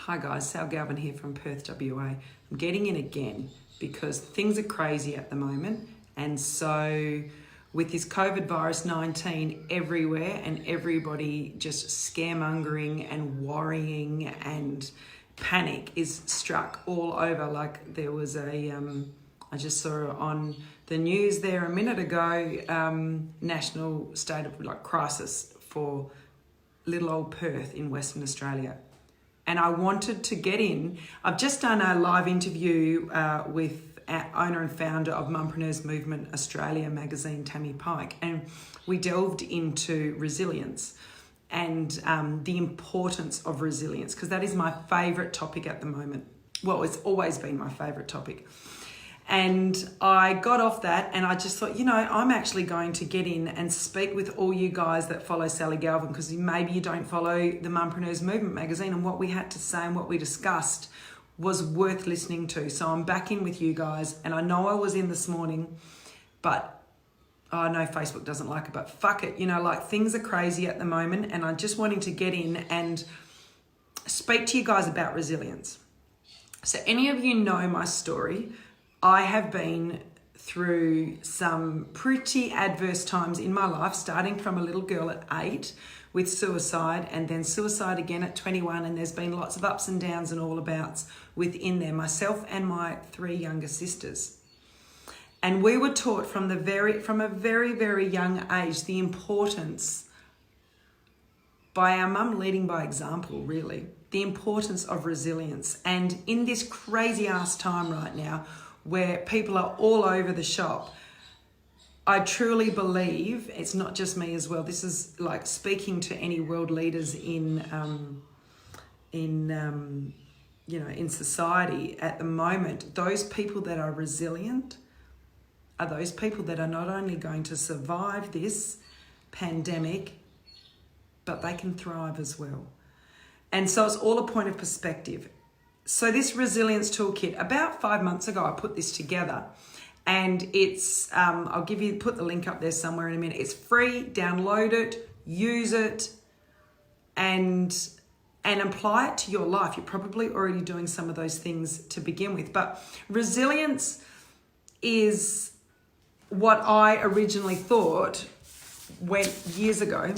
Hi guys, Sal Galvin here from Perth, WA. I'm getting in again because things are crazy at the moment, and so with this COVID virus 19 everywhere and everybody just scaremongering and worrying and panic is struck all over. Like there was I just saw on the news there a minute ago, national state of crisis for little old Perth in Western Australia. And I wanted to get in. I've just done a live interview with owner and founder of Mumpreneurs Movement Australia magazine, Tammy Pike, and we delved into resilience and the importance of resilience, because that is my favourite topic at the moment. Well, it's always been my favourite topic. And I got off that and I just thought, I'm actually going to get in and speak with all you guys that follow Sally Galvin, because maybe you don't follow the Mumpreneurs Movement magazine, and what we had to say and what we discussed was worth listening to. So I'm back in with you guys, and I know I was in this morning, but I know Facebook doesn't like it, but fuck it. Things are crazy at the moment, and I'm just wanting to get in and speak to you guys about resilience. So any of you know my story. I have been through some pretty adverse times in my life, starting from a little girl at 8 with suicide, and then suicide again at 21. And there's been lots of ups and downs and all abouts within there, myself and my 3 younger sisters. And we were taught from a very, very young age, the importance, by our mum leading by example, really, the importance of resilience. And in this crazy ass time right now, where people are all over the shop, I truly believe, it's not just me as well, this is like speaking to any world leaders in society at the moment, those people that are resilient are those people that are not only going to survive this pandemic, but they can thrive as well. And so it's all a point of perspective. So this resilience toolkit, about 5 months ago, I put this together, and it's, put the link up there somewhere in a minute. It's free, download it, use it, and apply it to your life. You're probably already doing some of those things to begin with, but resilience is what I originally thought years ago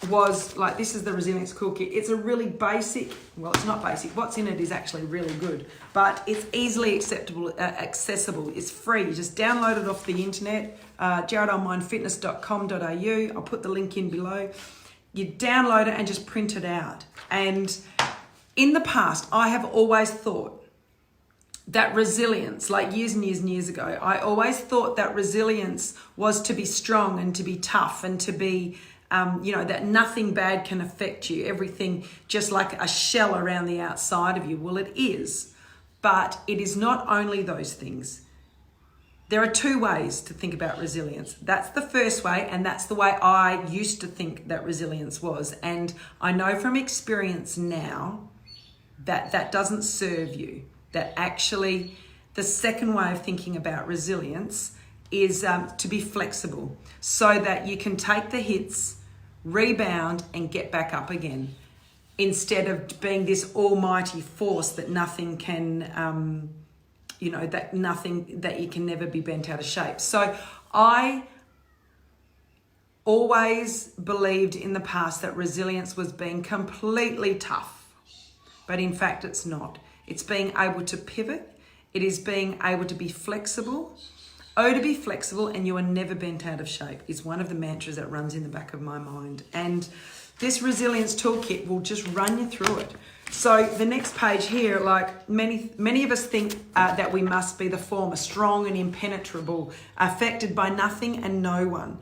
was like, this is the resilience toolkit. It's a really basic, well, it's not basic. What's in it is actually really good, but it's easily accessible. It's free. You just download it off the internet, jaredonlinefitness.com.au. I'll put the link in below. You download it and just print it out. And in the past, I have always thought that resilience, like years and years and years ago, I always thought that resilience was to be strong and to be tough and to be that nothing bad can affect you, everything just like a shell around the outside of you. Well, it is, but it is not only those things. There are 2 ways to think about resilience. That's the first way, and that's the way I used to think that resilience was. And I know from experience now that that doesn't serve you, that actually the second way of thinking about resilience is to be flexible, so that you can take the hits, rebound, and get back up again, instead of being this almighty force that nothing can, that you can never be bent out of shape. So I always believed in the past that resilience was being completely tough, but in fact it's not. It's being able to pivot. It is being able to be flexible. To be flexible and you are never bent out of shape is one of the mantras that runs in the back of my mind. And this resilience toolkit will just run you through it. So the next page here, like many of us think that we must be the former, strong and impenetrable, affected by nothing and no one,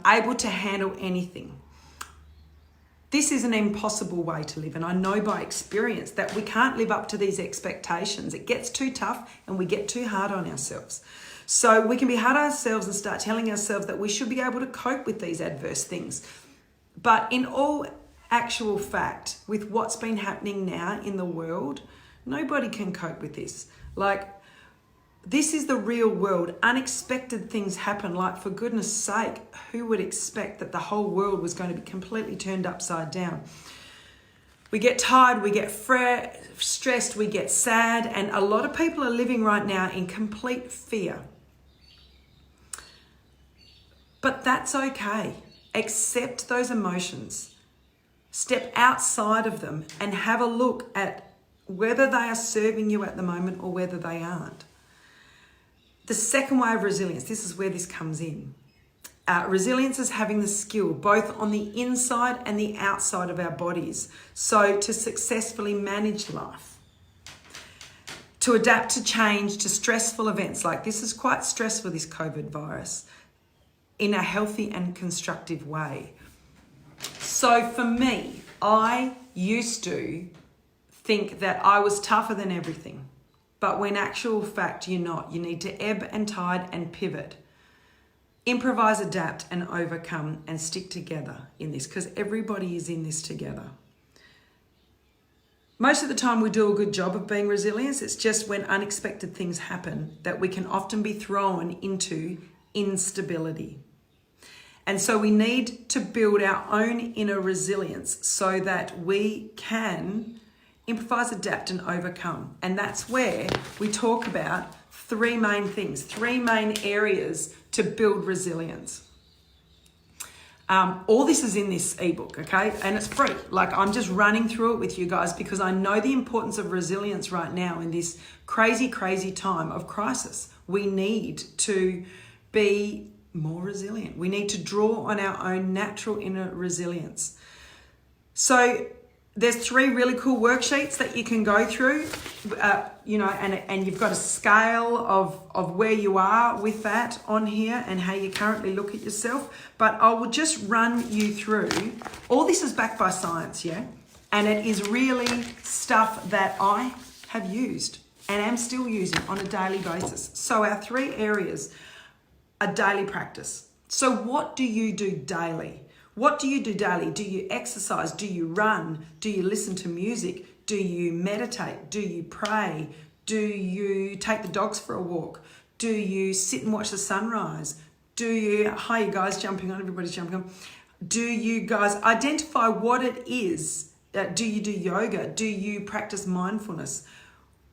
able to handle anything. This is an impossible way to live, and I know by experience that we can't live up to these expectations. It gets too tough and we get too hard on ourselves. So we can be hard on ourselves and start telling ourselves that we should be able to cope with these adverse things. But in all actual fact, with what's been happening now in the world, nobody can cope with this. This is the real world. Unexpected things happen. For goodness sake, who would expect that the whole world was going to be completely turned upside down? We get tired, we get stressed, we get sad, and a lot of people are living right now in complete fear. But that's okay. Accept those emotions. Step outside of them and have a look at whether they are serving you at the moment or whether they aren't. The second way of resilience, this is where this comes in. Resilience is having the skill both on the inside and the outside of our bodies. So to successfully manage life, to adapt to change, to stressful events. Like this is quite stressful, this COVID virus, in a healthy and constructive way. So for me, I used to think that I was tougher than everything. But when actual fact you're not, you need to ebb and tide and pivot. Improvise, adapt and overcome and stick together in this because everybody is in this together. Most of the time we do a good job of being resilient. It's just when unexpected things happen that we can often be thrown into instability. And so we need to build our own inner resilience so that we can improvise, adapt and overcome. And that's where we talk about three main things, three main areas to build resilience. All this is in this ebook, okay? And it's free. Like I'm just running through it with you guys because I know the importance of resilience right now in this crazy, crazy time of crisis. We need to be more resilient. We need to draw on our own natural inner resilience. So there's three really cool worksheets that you can go through, and you've got a scale of where you are with that on here and how you currently look at yourself. But I will just run you through. All this is backed by science, yeah? And it is really stuff that I have used and am still using on a daily basis. So our three areas are daily practice. So what do you do daily? What do you do daily? Do you exercise? Do you run? Do you listen to music? Do you meditate? Do you pray? Do you take the dogs for a walk? Do you sit and watch the sunrise? Hi you guys jumping on, everybody's jumping on. Do you guys identify what it is? Do you do yoga? Do you practice mindfulness?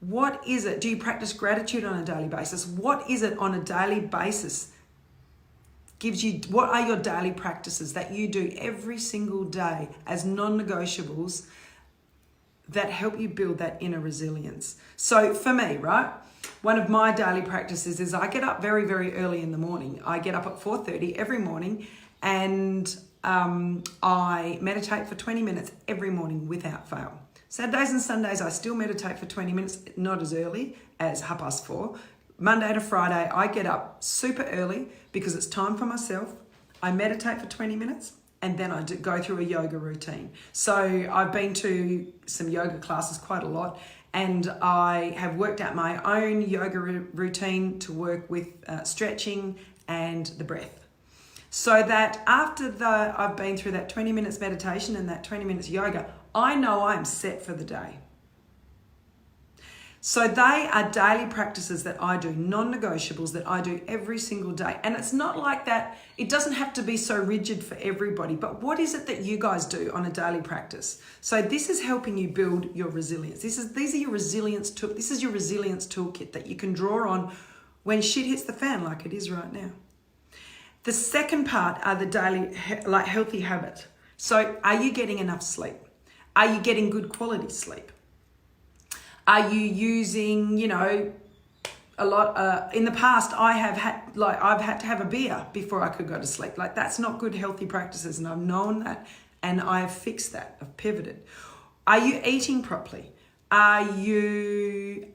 What is it? Do you practice gratitude on a daily basis? What is it on a daily basis? What are your daily practices that you do every single day as non-negotiables that help you build that inner resilience? So for me, right, one of my daily practices is I get up very, very early in the morning. I get up at 4:30 every morning and I meditate for 20 minutes every morning without fail. Saturdays and Sundays, I still meditate for 20 minutes, not as early as 4:30. Monday to Friday, I get up super early because it's time for myself. I meditate for 20 minutes and then I go through a yoga routine. So I've been to some yoga classes quite a lot and I have worked out my own yoga routine to work with stretching and the breath. So that after I've been through that 20 minutes meditation and that 20 minutes yoga, I know I'm set for the day. So they are daily practices that I do, non-negotiables that I do every single day. And it's not like that, it doesn't have to be so rigid for everybody, but what is it that you guys do on a daily practice? So this is helping you build your resilience. This is your resilience toolkit that you can draw on when shit hits the fan like it is right now. The second part are the daily healthy habits. So are you getting enough sleep? Are you getting good quality sleep? Are you using, a lot? In the past, I've had to have a beer before I could go to sleep. Like that's not good healthy practices, and I've known that, and I've fixed that. I've pivoted. Are you eating properly? Are you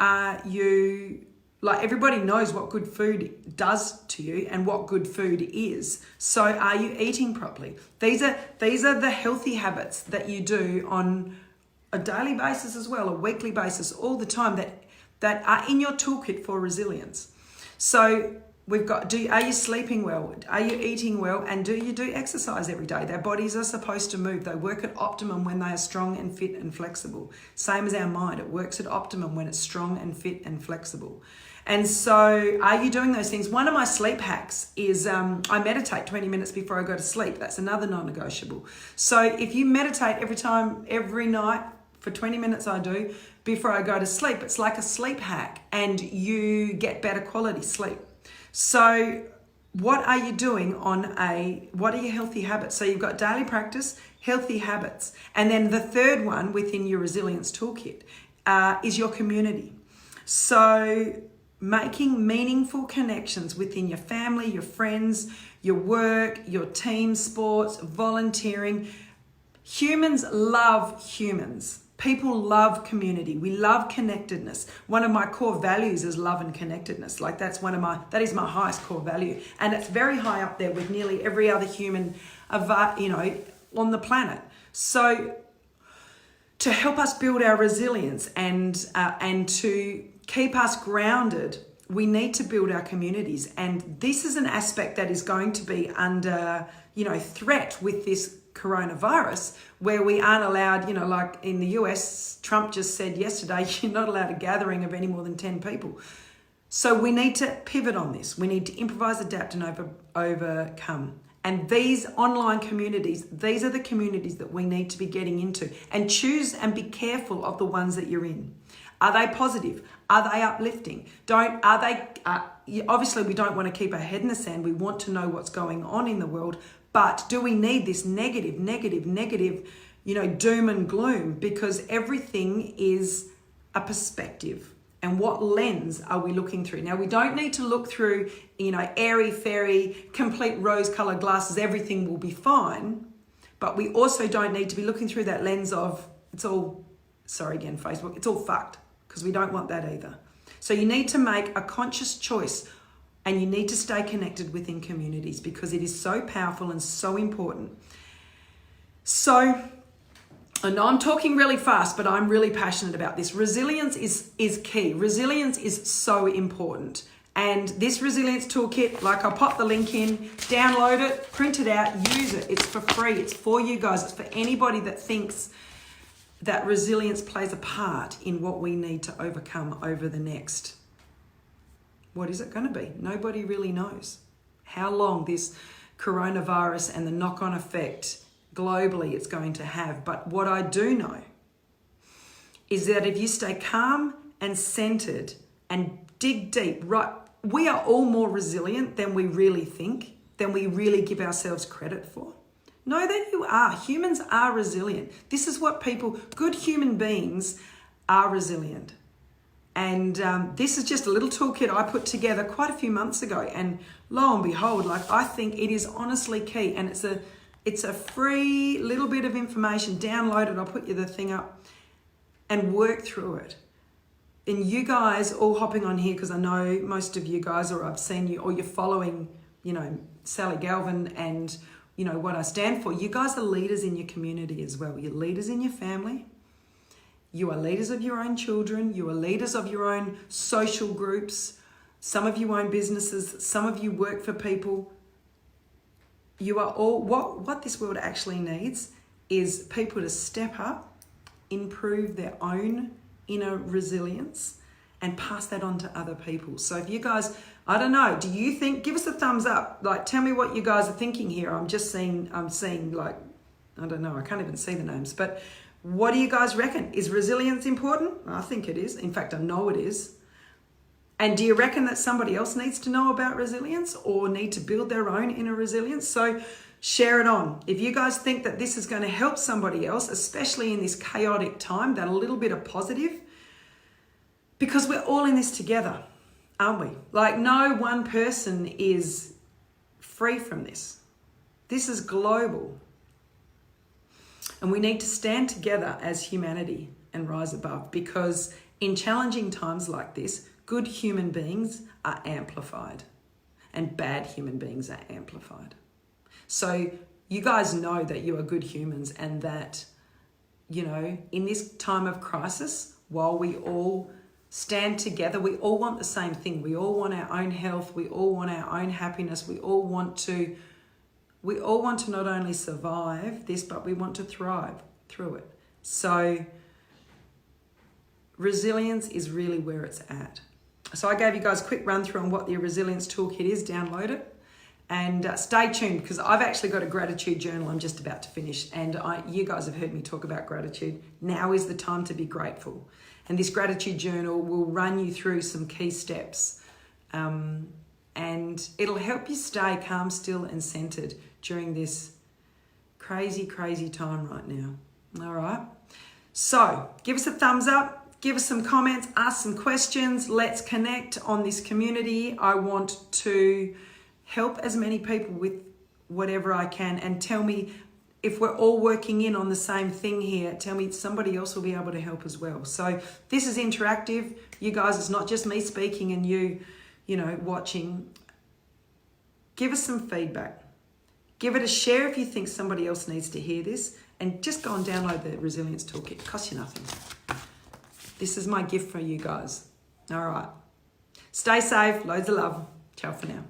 like everybody knows what good food does to you and what good food is. So are you eating properly? These are the healthy habits that you do on a daily basis as well, a weekly basis, all the time that are in your toolkit for resilience. So are you sleeping well? Are you eating well? And do you do exercise every day? Their bodies are supposed to move. They work at optimum when they are strong and fit and flexible. Same as our mind. It works at optimum when it's strong and fit and flexible. And so are you doing those things? One of my sleep hacks is I meditate 20 minutes before I go to sleep. That's another non-negotiable. So if you meditate every night for 20 minutes, I do, before I go to sleep, it's like a sleep hack and you get better quality sleep. So what are you doing what are your healthy habits? So you've got daily practice, healthy habits. And then the third one within your resilience toolkit is your community. So making meaningful connections within your family, your friends, your work, your team sports, volunteering. Humans love humans. People love community. We love connectedness. One of my core values is love and connectedness. Like that is my highest core value. And it's very high up there with nearly every other human, on the planet. So to help us build our resilience and to keep us grounded, we need to build our communities. And this is an aspect that is going to be under, threat with this coronavirus, where we aren't allowed, like in the US, Trump just said yesterday, you're not allowed a gathering of any more than 10 people. So we need to pivot on this. We need to improvise, adapt, and overcome. And these online communities, these are the communities that we need to be getting into, and choose and be careful of the ones that you're in. Are they positive? Are they uplifting? Obviously we don't want to keep our head in the sand. We want to know what's going on in the world. But do we need this negative, doom and gloom? Because everything is a perspective. And what lens are we looking through? Now, we don't need to look through, airy-fairy, complete rose-colored glasses. Everything will be fine. But we also don't need to be looking through that lens of, Facebook, it's all fucked. Because we don't want that either. So you need to make a conscious choice. And you need to stay connected within communities because it is so powerful and so important. So, I know I'm talking really fast, but I'm really passionate about this. Resilience is key. Resilience is so important. And this resilience toolkit, like I'll pop the link in, download it, print it out, use it. It's for free. It's for you guys. It's for anybody that thinks that resilience plays a part in what we need to overcome over the next. What is it going to be? Nobody really knows how long this coronavirus and the knock-on effect globally it's going to have. But what I do know is that if you stay calm and centered and dig deep, right, we are all more resilient than we really think, than we really give ourselves credit for. Know that you are. Humans are resilient. This is what good human beings are resilient. And this is just a little toolkit I put together quite a few months ago. And lo and behold, I think it is honestly key. And it's a free little bit of information. Download it. I'll put you the thing up and work through it. And you guys all hopping on here, because I know most of you guys, or I've seen you, or you're following, Sally Galvin and, what I stand for. You guys are leaders in your community as well. You're leaders in your family. You are leaders of your own children. You are leaders of your own social groups. Some of you own businesses. Some of you work for people. You are all, what this world actually needs is people to step up, improve their own inner resilience, and pass that on to other people. So if you guys, I don't know, do you think, give us a thumbs up. Tell me what you guys are thinking here. I'm seeing I don't know, I can't even see the names, but what do you guys reckon? Is resilience important? I think it is. In fact, I know it is. And do you reckon that somebody else needs to know about resilience or need to build their own inner resilience? So share it on. If you guys think that this is going to help somebody else, especially in this chaotic time, that a little bit of positive, because we're all in this together, aren't we? No one person is free from this. This is global. And we need to stand together as humanity and rise above, because in challenging times like this, good human beings are amplified and bad human beings are amplified. So you guys know that you are good humans, and that, in this time of crisis, while we all stand together. We all want the same thing. We all want our own health. We all want our own happiness. We all want to not only survive this, but we want to thrive through it. So resilience is really where it's at. So I gave you guys a quick run through on what the resilience toolkit is. Download it. And stay tuned, because I've actually got a gratitude journal I'm just about to finish. And you guys have heard me talk about gratitude. Now is the time to be grateful. And this gratitude journal will run you through some key steps. And it'll help you stay calm, still and centered during this crazy, crazy time right now. All right. So give us a thumbs up. Give us some comments. Ask some questions. Let's connect on this community. I want to help as many people with whatever I can, and tell me if we're all working in on the same thing here. Tell me somebody else will be able to help as well. So this is interactive. You guys, it's not just me speaking and you watching. Give us some feedback. Give it a share if you think somebody else needs to hear this, and just go and download the Resilience Toolkit. It costs you nothing. This is my gift for you guys. All right. Stay safe. Loads of love. Ciao for now.